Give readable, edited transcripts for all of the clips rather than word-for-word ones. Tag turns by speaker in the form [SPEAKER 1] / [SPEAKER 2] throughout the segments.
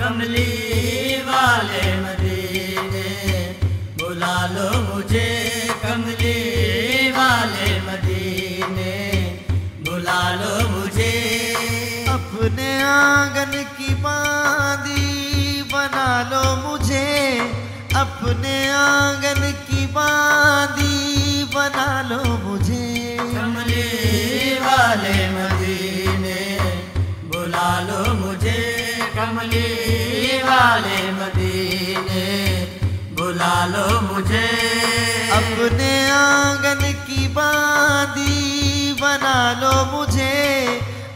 [SPEAKER 1] कमली वाले मदीने, बुला लो मुझे कमली वाले मदीने, बुला लो मुझे।
[SPEAKER 2] अपने आंगन की बांदी बना लो मुझे, अपने आंगन की बांदी बना लो मुझे।
[SPEAKER 1] कमली वाले मदीने, बुला लो मुझे कमली वाले मदीने, बुला लो मुझे।
[SPEAKER 2] अपने आंगन की बांदी बना लो मुझे,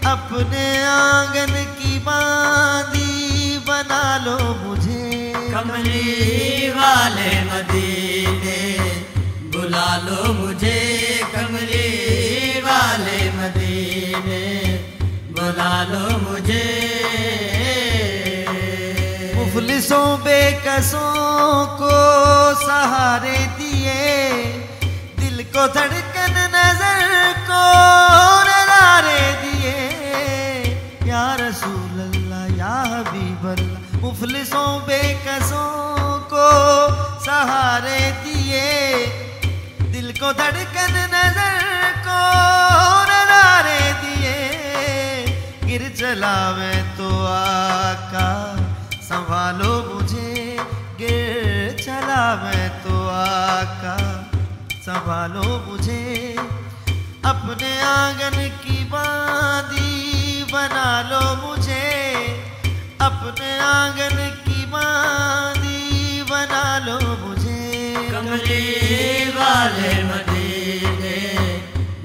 [SPEAKER 2] अपने आंगन की बांदी बना लो मुझे।
[SPEAKER 1] कमली वाले मदीने, बुला लो मुझे कमली वाले मदीने, बुला लो मुझे।
[SPEAKER 2] मुफलिसों बेकसों को सहारे दिए, दिल को धड़कन नजर को नज़ारे दिए। या रसूल अल्लाह या हबीब अल्लाह, मुफलिसों बेकसों को सहारे दिए, दिल को धड़कन नजर को नज़ारे दिए। गिर चला मैं तो आका संभालो मुझे, गिर चला मैं तो आका संभालो मुझे। अपने आंगन की बांदी बना लो मुझे, अपने आंगन की बांदी बना लो मुझे।
[SPEAKER 1] कमली वाले मदीने,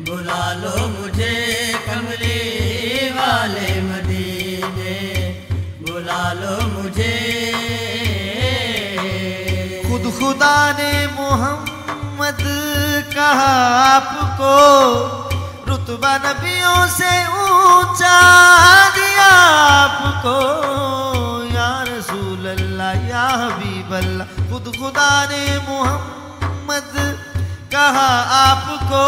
[SPEAKER 1] बुला लो मुझे कमली वाले मदीने, बुला लो मुझे।
[SPEAKER 2] खुद खुदा ने मोहम्मद कहा आपको, रुतबा नबियों से ऊंचा दिया आपको। या रसूल अल्लाह या हबीब अल्लाह, खुद खुदा ने मोहम्मद कहा आपको,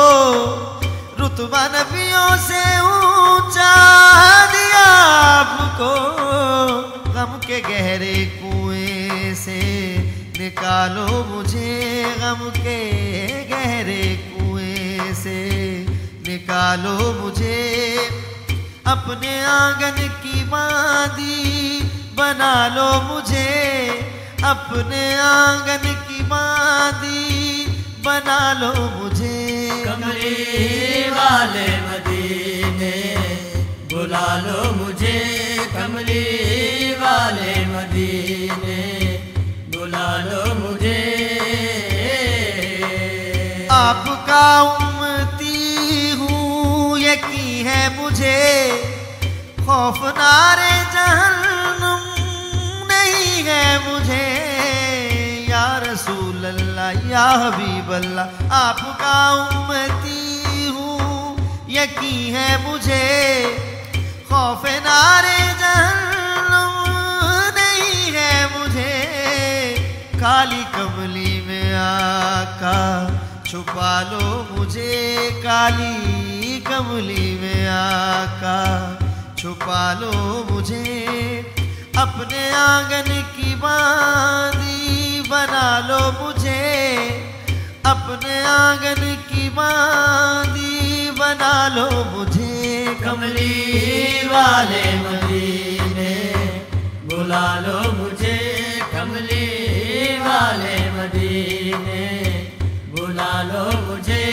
[SPEAKER 2] रुतबा नबियों से ऊंचा दिया आपको। गम के गहरे कुएं से निकालो मुझे, गम के गहरे कुएं से निकालो मुझे। अपने आंगन की बांदी बना लो मुझे, अपने आंगन की बांदी बना लो मुझे।
[SPEAKER 1] कमली वाले मदीने, बुला लो मुझे कमली वाले मदीने, बुला लो मुझे।
[SPEAKER 2] आपका उम्मती हूँ यकीन है मुझे, खौफ नारे जहन्नुम नहीं है मुझे। या रसूल अल्लाह या हबीब अल्लाह, आपका उम्मती हूँ यकीन है मुझे, खौफ नारे जहन्नुम नहीं है मुझे। काली कमली में आका छुपा लो मुझे, काली कमली में आका छुपा लो मुझे। अपने आंगन की बांदी बना लो मुझे, अपने आंगन की बांदी बना लो मुझे।
[SPEAKER 1] कमली वाले मदीने, बुला लो मुझे कमली वाले मदीने, बुला लो मुझे।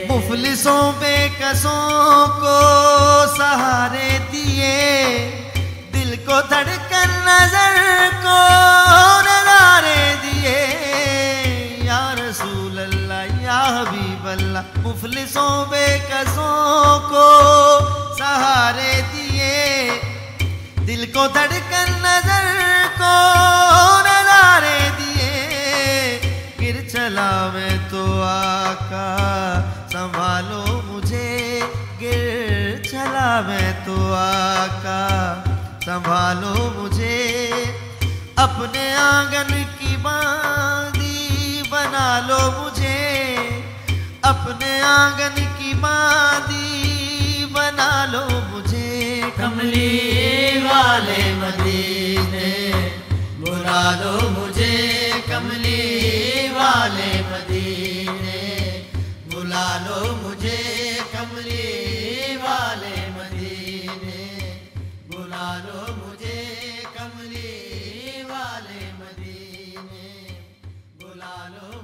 [SPEAKER 2] मुफलिसों बेकसों को सहारे दिए, दिल को धड़कन नजर को नज़ारे दिए। या रसूल अल्लाह या हबीब अल्लाह, मुफलिसों बेकसों को सहारे दिए, दिल को धड़कन नजर को नज़ारे दिए। गिर चला मैं तो आका संभालो मुझे, गिर चला मैं तो आका संभालो मुझे। अपने आंगन की बांदी बना लो मुझे, अपने आंगन की बांदी बना लो मुझे।
[SPEAKER 1] कमली वाले मदीने, बुला लो मुझे कमली वाले मदीने, बुला लो मुझे कमली वाले मदीने, बुला लो मुझे कमली वाले मदीने, बुला लो